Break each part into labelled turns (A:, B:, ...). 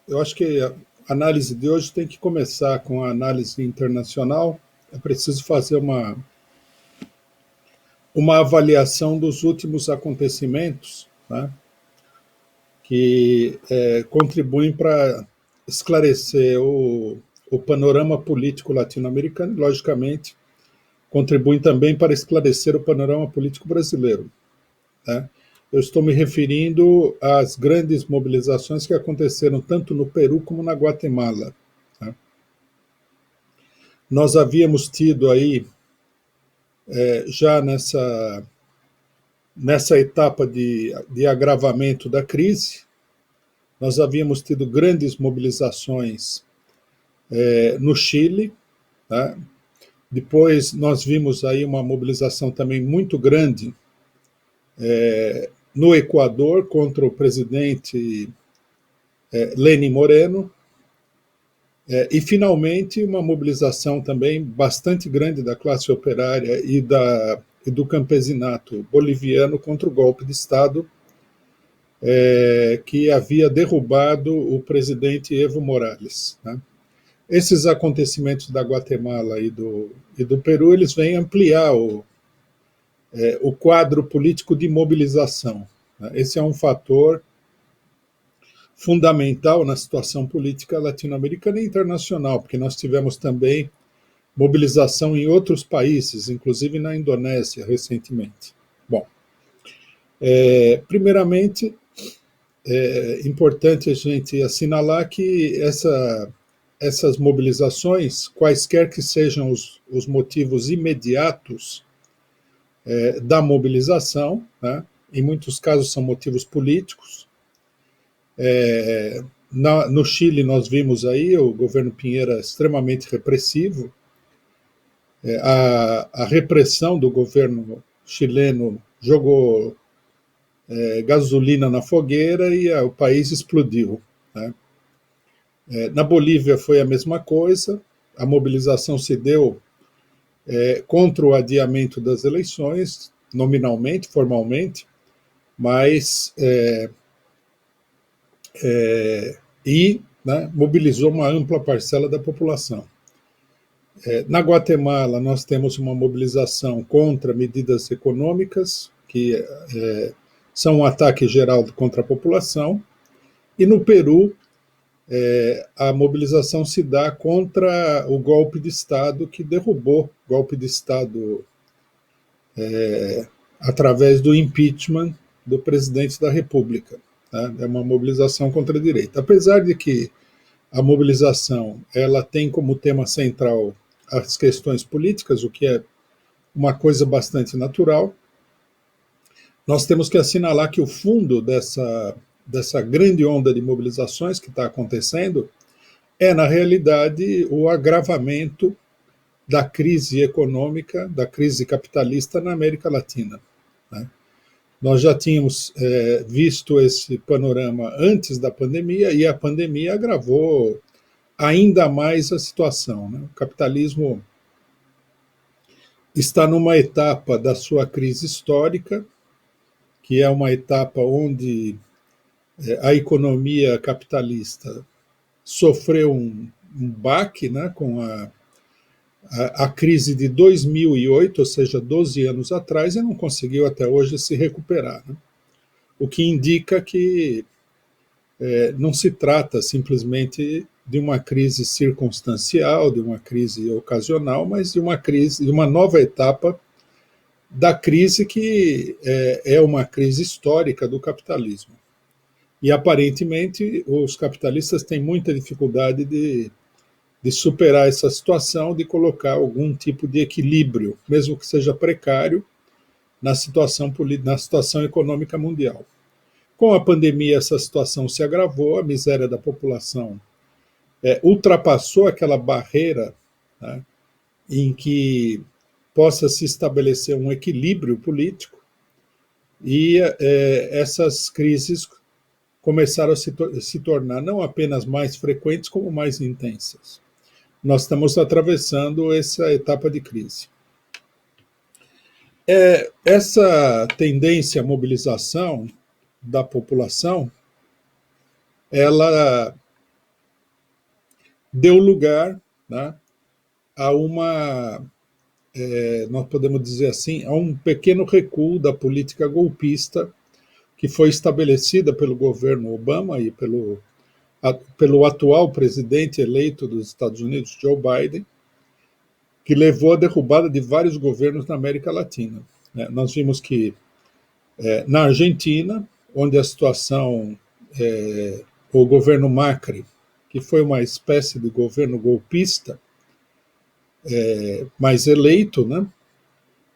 A: Eu acho que a análise de hoje tem que começar com a análise internacional. É preciso fazer uma avaliação dos últimos acontecimentos, né, que contribuem para esclarecer o panorama político latino-americano e, logicamente, contribuem também para esclarecer o panorama político brasileiro, né? Eu estou me referindo às grandes mobilizações que aconteceram tanto no Peru como na Guatemala, né? Nós havíamos tido aí, já nessa etapa de agravamento da crise, nós havíamos tido grandes mobilizações no Chile, tá? Depois nós vimos aí uma mobilização também muito grande no Equador contra o presidente Lenin Moreno, e finalmente uma mobilização também bastante grande da classe operária e do campesinato boliviano contra o golpe de Estado que havia derrubado o presidente Evo Morales, né? Esses acontecimentos da Guatemala e do Peru, eles vêm ampliar o quadro político de mobilização, né? Esse é um fator fundamental na situação política latino-americana e internacional, porque nós tivemos também mobilização em outros países, inclusive na Indonésia, recentemente. Bom, primeiramente, é importante a gente assinalar que essas mobilizações, quaisquer que sejam os motivos imediatos da mobilização, né, em muitos casos são motivos políticos. No Chile nós vimos aí o governo Piñera extremamente repressivo, a repressão do governo chileno jogou gasolina na fogueira e o país explodiu, né? Na Bolívia foi a mesma coisa, a mobilização se deu contra o adiamento das eleições, nominalmente, formalmente, mas né, mobilizou uma ampla parcela da população. Na Guatemala, nós temos uma mobilização contra medidas econômicas, que são um ataque geral contra a população, e no Peru, a mobilização se dá contra o golpe de Estado que derrubou, golpe de Estado através do impeachment do presidente da República, tá? É uma mobilização contra a direita. Apesar de que a mobilização ela tem como tema central as questões políticas, o que é uma coisa bastante natural, nós temos que assinalar que o fundo dessa grande onda de mobilizações que está acontecendo na realidade, o agravamento da crise econômica, da crise capitalista na América Latina, né? Nós já tínhamos visto esse panorama antes da pandemia e a pandemia agravou ainda mais a situação, né? O capitalismo está numa etapa da sua crise histórica, que é uma etapa onde a economia capitalista sofreu um baque, né, com a crise de 2008, ou seja, 12 anos atrás, e não conseguiu até hoje se recuperar, né? O que indica que não se trata simplesmente de uma crise circunstancial, de uma crise ocasional, mas de uma crise, de uma nova etapa da crise que é uma crise histórica do capitalismo. E aparentemente os capitalistas têm muita dificuldade de superar essa situação, de colocar algum tipo de equilíbrio, mesmo que seja precário, na situação econômica mundial. Com a pandemia, essa situação se agravou, a miséria da população ultrapassou aquela barreira, né, em que possa se estabelecer um equilíbrio político, e essas crises começaram a se tornar não apenas mais frequentes, como mais intensas. Nós estamos atravessando essa etapa de crise. Essa tendência à mobilização da população, ela deu lugar, né, a uma, nós podemos dizer assim, a um pequeno recuo da política golpista que foi estabelecida pelo governo Obama e pelo atual presidente eleito dos Estados Unidos, Joe Biden, que levou à derrubada de vários governos na América Latina. Nós vimos que na Argentina, onde a situação, o governo Macri, que foi uma espécie de governo golpista, mas eleito, né,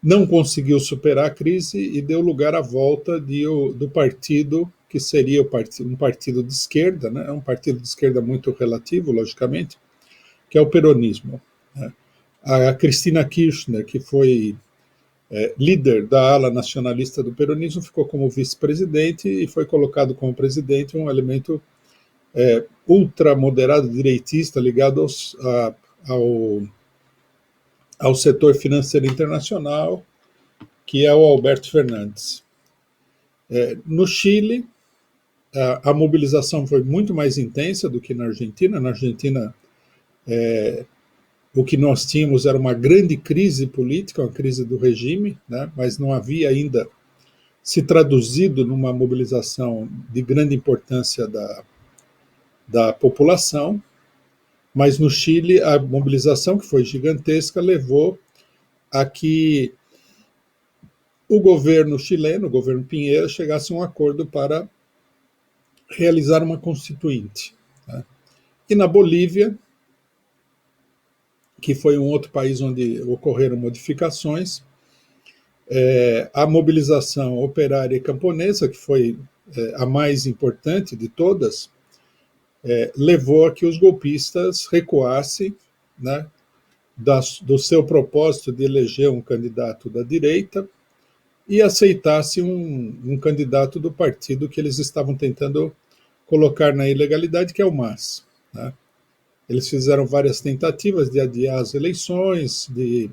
A: não conseguiu superar a crise e deu lugar à volta do partido que seria um partido de esquerda, né, um partido de esquerda muito relativo, logicamente, que é o peronismo. Né. A Cristina Kirchner, que foi líder da ala nacionalista do peronismo, ficou como vice-presidente e foi colocado como presidente um elemento ultramoderado direitista ligado ao setor financeiro internacional, que é o Alberto Fernandes. No Chile, a mobilização foi muito mais intensa do que na Argentina. Na Argentina, o que nós tínhamos era uma grande crise política, uma crise do regime, né, mas não havia ainda se traduzido numa mobilização de grande importância da população. Mas no Chile, a mobilização, que foi gigantesca, levou a que o governo chileno, o governo Pinheira, chegasse a um acordo para realizar uma constituinte. Né? E na Bolívia, que foi um outro país onde ocorreram modificações, a mobilização operária e camponesa, que foi a mais importante de todas, levou a que os golpistas recuassem, né, do seu propósito de eleger um candidato da direita e aceitasse um candidato do partido que eles estavam tentando colocar na ilegalidade, que é o MAS. Né? Eles fizeram várias tentativas de adiar as eleições, de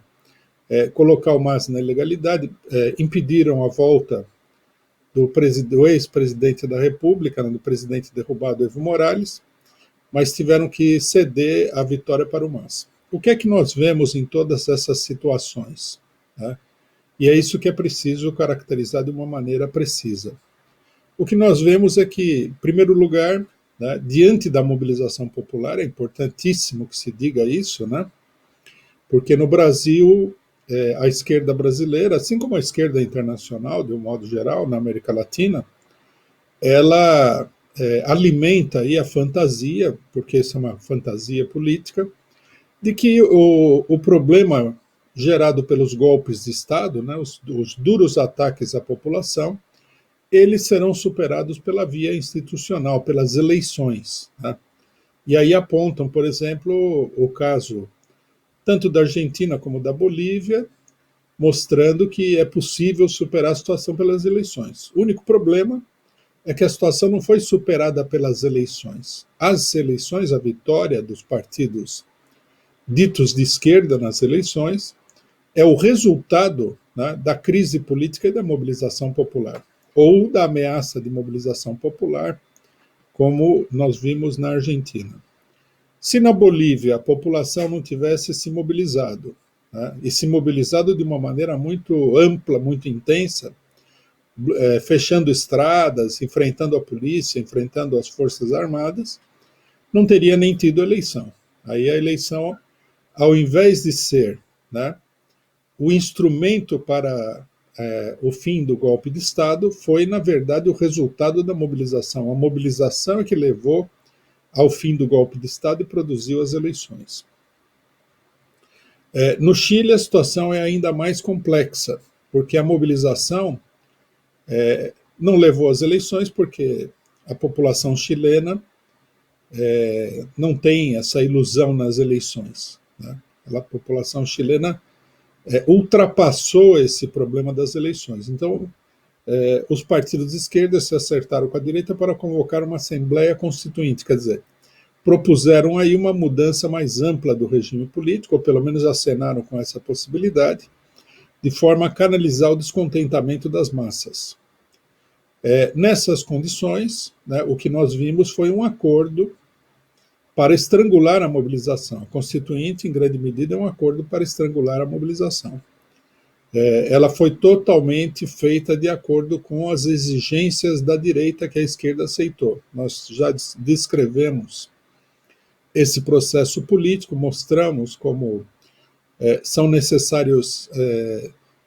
A: colocar o MAS na ilegalidade, impediram a volta do ex-presidente da República, né, do presidente derrubado Evo Morales, mas tiveram que ceder a vitória para o MAS. O que é que nós vemos em todas essas situações? Né? E é isso que é preciso caracterizar de uma maneira precisa. O que nós vemos é que, em primeiro lugar, né, diante da mobilização popular, é importantíssimo que se diga isso, né? Porque no Brasil, a esquerda brasileira, assim como a esquerda internacional, de um modo geral, na América Latina, ela alimenta aí a fantasia, porque isso é uma fantasia política, de que o problema gerado pelos golpes de Estado, né, os duros ataques à população, eles serão superados pela via institucional, pelas eleições. Né? E aí apontam, por exemplo, o caso tanto da Argentina como da Bolívia, mostrando que é possível superar a situação pelas eleições. O único problema é que a situação não foi superada pelas eleições. As eleições, a vitória dos partidos ditos de esquerda nas eleições, é o resultado, né, da crise política e da mobilização popular, ou da ameaça de mobilização popular, como nós vimos na Argentina. Se na Bolívia a população não tivesse se mobilizado, né, e se mobilizado de uma maneira muito ampla, muito intensa, fechando estradas, enfrentando a polícia, enfrentando as forças armadas, não teria nem tido eleição. Aí a eleição, ao invés de ser, né, o instrumento para o fim do golpe de Estado, foi, na verdade, o resultado da mobilização. A mobilização é que levou ao fim do golpe de Estado e produziu as eleições. No Chile, a situação é ainda mais complexa, porque a mobilização não levou às eleições, porque a população chilena não tem essa ilusão nas eleições. Né? A população chilena ultrapassou esse problema das eleições. Então, os partidos de esquerda se acertaram com a direita para convocar uma Assembleia Constituinte, quer dizer, propuseram aí uma mudança mais ampla do regime político, ou pelo menos acenaram com essa possibilidade, de forma a canalizar o descontentamento das massas. Nessas condições, né, o que nós vimos foi um acordo para estrangular a mobilização. A Constituinte, em grande medida, é um acordo para estrangular a mobilização. Ela foi totalmente feita de acordo com as exigências da direita que a esquerda aceitou. Nós já descrevemos esse processo político, mostramos como são necessários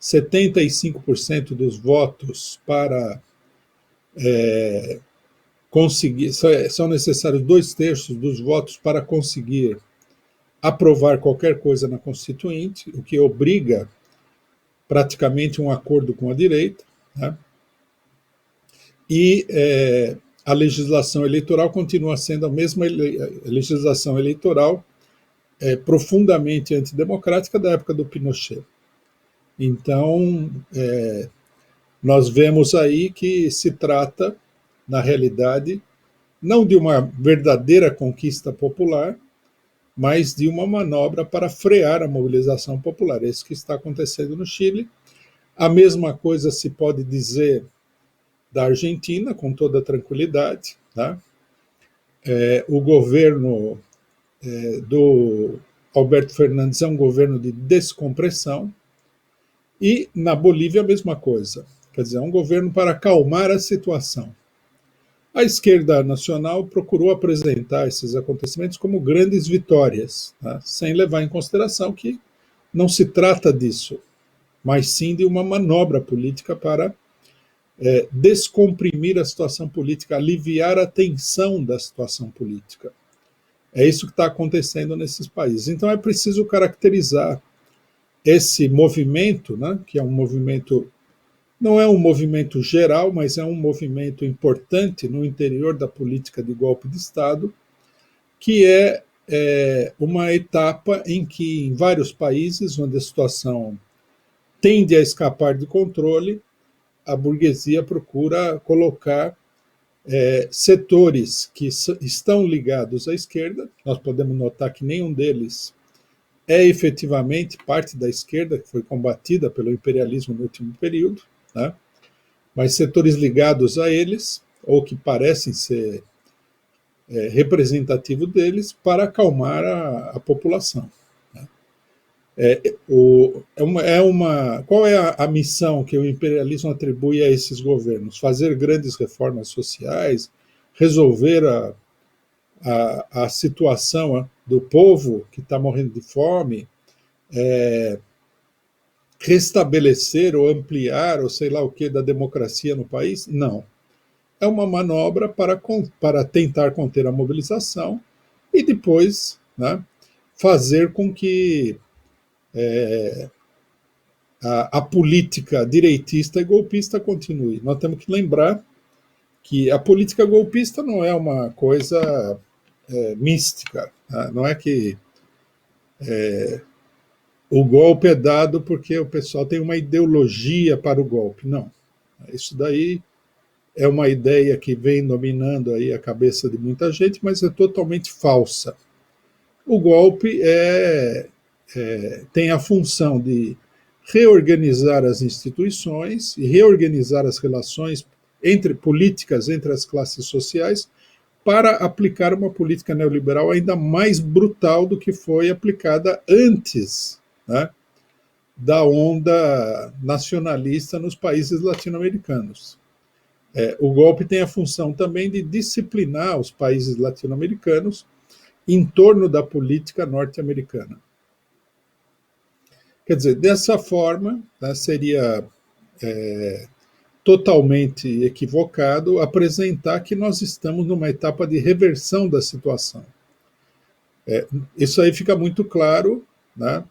A: 75% dos votos para conseguir, são necessários 2/3 dos votos para conseguir aprovar qualquer coisa na Constituinte, o que obriga praticamente um acordo com a direita, né? E a legislação eleitoral continua sendo a mesma legislação eleitoral profundamente antidemocrática da época do Pinochet. Então, nós vemos aí que se trata, na realidade, não de uma verdadeira conquista popular, mas de uma manobra para frear a mobilização popular. É isso que está acontecendo no Chile. A mesma coisa se pode dizer da Argentina, com toda tranquilidade, tá? O governo do Alberto Fernandes é um governo de descompressão, e na Bolívia a mesma coisa. Quer dizer, é um governo para acalmar a situação. A esquerda nacional procurou apresentar esses acontecimentos como grandes vitórias, tá? Sem levar em consideração que não se trata disso, mas sim de uma manobra política para descomprimir a situação política, aliviar a tensão da situação política. É isso que está acontecendo nesses países. Então é preciso caracterizar esse movimento, né, que é um movimento, não é um movimento geral, mas é um movimento importante no interior da política de golpe de Estado, que é uma etapa em que, em vários países onde a situação tende a escapar de controle, a burguesia procura colocar setores que estão ligados à esquerda. Nós podemos notar que nenhum deles é efetivamente parte da esquerda, que foi combatida pelo imperialismo no último período, né? Mas setores ligados a eles, ou que parecem ser representativos deles, para acalmar a população. Qual é a missão que o imperialismo atribui a esses governos? Fazer grandes reformas sociais, resolver a situação do povo que está morrendo de fome, restabelecer ou ampliar, ou sei lá o que, da democracia no país? Não. É uma manobra para tentar conter a mobilização e depois, né, fazer com que a política direitista e golpista continue. Nós temos que lembrar que a política golpista não é uma coisa mística, tá? Não é que o golpe é dado porque o pessoal tem uma ideologia para o golpe. Não. Isso daí é uma ideia que vem dominando aí a cabeça de muita gente, mas é totalmente falsa. O golpe tem a função de reorganizar as instituições e reorganizar as relações políticas entre as classes sociais para aplicar uma política neoliberal ainda mais brutal do que foi aplicada antes, né, da onda nacionalista nos países latino-americanos. O golpe tem a função também de disciplinar os países latino-americanos em torno da política norte-americana. Quer dizer, dessa forma, né, seria totalmente equivocado apresentar que nós estamos numa etapa de reversão da situação. Isso aí fica muito claro, né,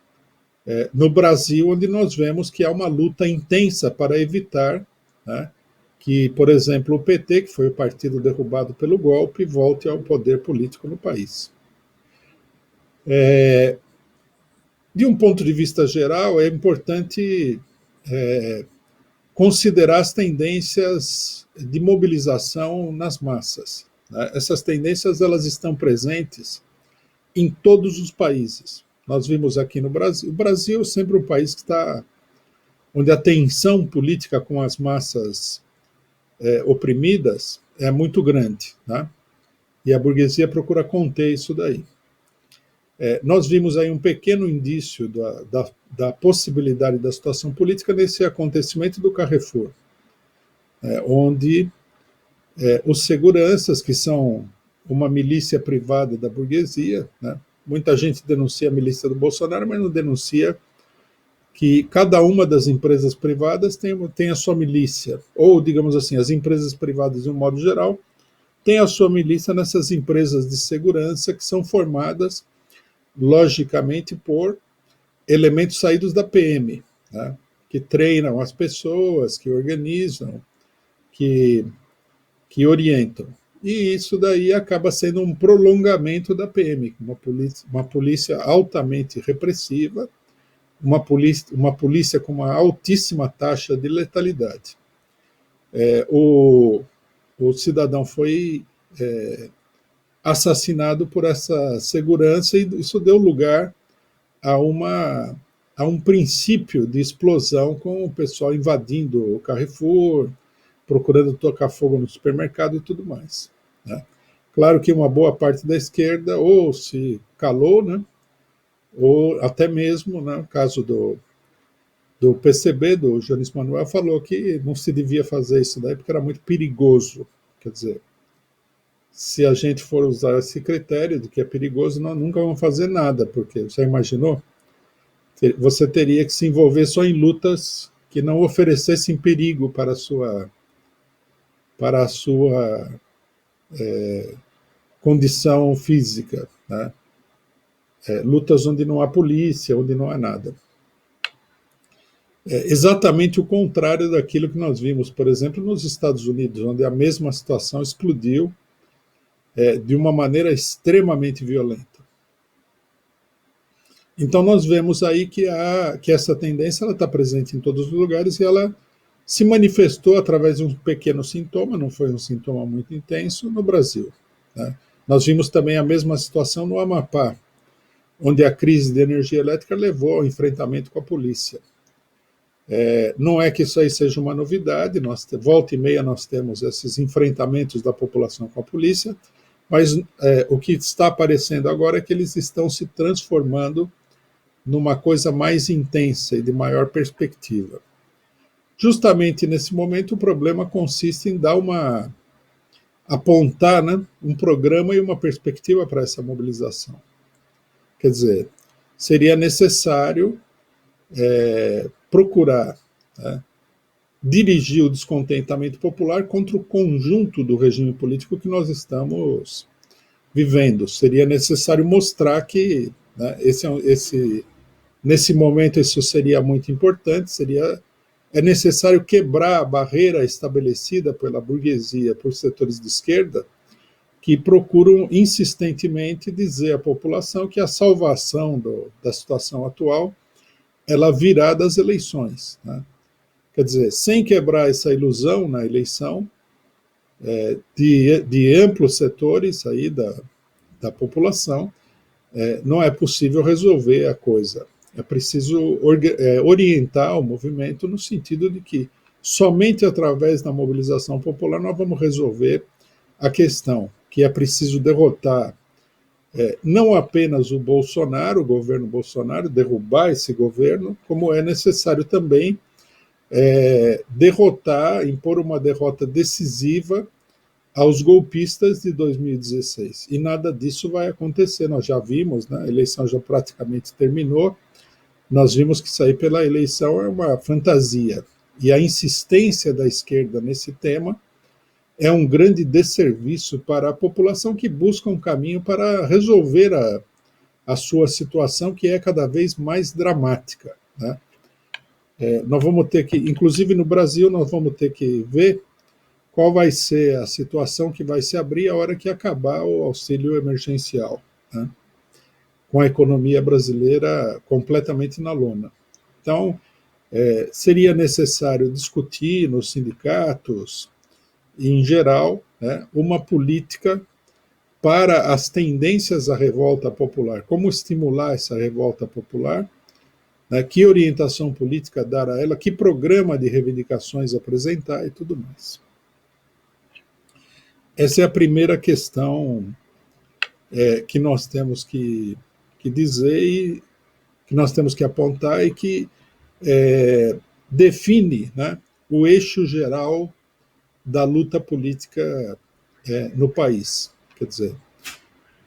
A: no Brasil, onde nós vemos que há uma luta intensa para evitar, né, que, por exemplo, o PT, que foi o partido derrubado pelo golpe, volte ao poder político no país. De um ponto de vista geral, é importante considerar as tendências de mobilização nas massas, né? Essas tendências elas estão presentes em todos os países. Nós vimos aqui no Brasil. O Brasil é sempre um país que está onde a tensão política com as massas oprimidas é muito grande, né? E a burguesia procura conter isso daí. Nós vimos aí um pequeno indício da possibilidade da situação política nesse acontecimento do Carrefour, onde os seguranças, que são uma milícia privada da burguesia, né? Muita gente denuncia a milícia do Bolsonaro, mas não denuncia que cada uma das empresas privadas tem a sua milícia, ou, digamos assim, as empresas privadas, de um modo geral, têm a sua milícia nessas empresas de segurança que são formadas, logicamente, por elementos saídos da PM, né? Que treinam as pessoas, que organizam, que orientam. E isso daí acaba sendo um prolongamento da PM, uma polícia altamente repressiva, uma polícia com uma altíssima taxa de letalidade. O cidadão foi assassinado por essa segurança, e isso deu lugar a um princípio de explosão, com o pessoal invadindo o Carrefour, procurando tocar fogo no supermercado e tudo mais, né? Claro que uma boa parte da esquerda ou se calou, né? Ou até mesmo, né, no caso do PCB, do Jones Manuel, falou que não se devia fazer isso daí porque era muito perigoso. Quer dizer, se a gente for usar esse critério de que é perigoso, nós nunca vamos fazer nada, porque você imaginou? Você teria que se envolver só em lutas que não oferecessem perigo para a sua condição física, né? Lutas onde não há polícia, onde não há nada. Exatamente o contrário daquilo que nós vimos, por exemplo, nos Estados Unidos, onde a mesma situação explodiu de uma maneira extremamente violenta. Então nós vemos aí que essa tendência está presente em todos os lugares, e ela se manifestou através de um pequeno sintoma, não foi um sintoma muito intenso, no Brasil, né? Nós vimos também a mesma situação no Amapá, onde a crise de energia elétrica levou ao enfrentamento com a polícia. Não é que isso aí seja uma novidade, volta e meia nós temos esses enfrentamentos da população com a polícia, mas o que está aparecendo agora é que eles estão se transformando numa coisa mais intensa e de maior perspectiva. Justamente nesse momento, o problema consiste em apontar, né, um programa e uma perspectiva para essa mobilização. Quer dizer, seria necessário procurar, né, dirigir o descontentamento popular contra o conjunto do regime político que nós estamos vivendo. Seria necessário mostrar que, né, nesse momento isso seria muito importante, é necessário quebrar a barreira estabelecida pela burguesia, por setores de esquerda, que procuram insistentemente dizer à população que a salvação da situação atual ela virá das eleições, né? Quer dizer, sem quebrar essa ilusão na eleição, de amplos setores aí da população, não é possível resolver a coisa. É preciso orientar o movimento no sentido de que somente através da mobilização popular nós vamos resolver a questão, que é preciso derrotar não apenas o Bolsonaro, o governo Bolsonaro, derrubar esse governo, como é necessário também impor uma derrota decisiva aos golpistas de 2016. E nada disso vai acontecer. Nós já vimos, né, a eleição já praticamente terminou, nós vimos que sair pela eleição é uma fantasia. E a insistência da esquerda nesse tema é um grande desserviço para a população que busca um caminho para resolver a sua situação, que é cada vez mais dramática, né? Nós vamos ter que, inclusive no Brasil, nós vamos ter que ver qual vai ser a situação que vai se abrir a hora que acabar o auxílio emergencial, né? Com a economia brasileira completamente na lona. Então, seria necessário discutir nos sindicatos, em geral, né, uma política para as tendências à revolta popular, como estimular essa revolta popular, né, que orientação política dar a ela, que programa de reivindicações apresentar e tudo mais. Essa é a primeira questão que nós temos que dizer e que nós temos que apontar e que define, né, o eixo geral da luta política no país. Quer dizer,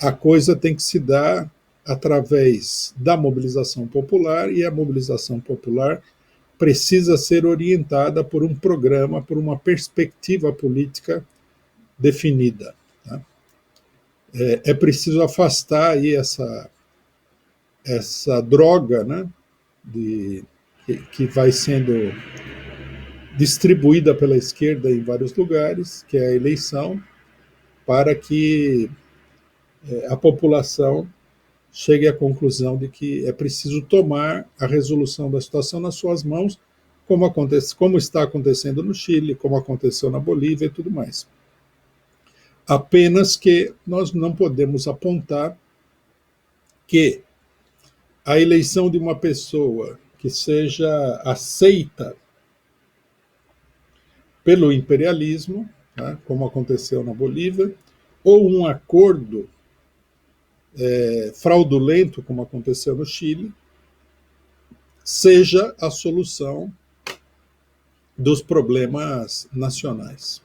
A: a coisa tem que se dar através da mobilização popular, e a mobilização popular precisa ser orientada por um programa, por uma perspectiva política definida. Tá? É preciso afastar aí essa droga, né, que vai sendo distribuída pela esquerda em vários lugares, que é a eleição, para que a população chegue à conclusão de que é preciso tomar a resolução da situação nas suas mãos, como está acontecendo no Chile, como aconteceu na Bolívia e tudo mais. Apenas que nós não podemos apontar que a eleição de uma pessoa que seja aceita pelo imperialismo, tá, como aconteceu na Bolívia, ou um acordo fraudulento, como aconteceu no Chile, seja a solução dos problemas nacionais.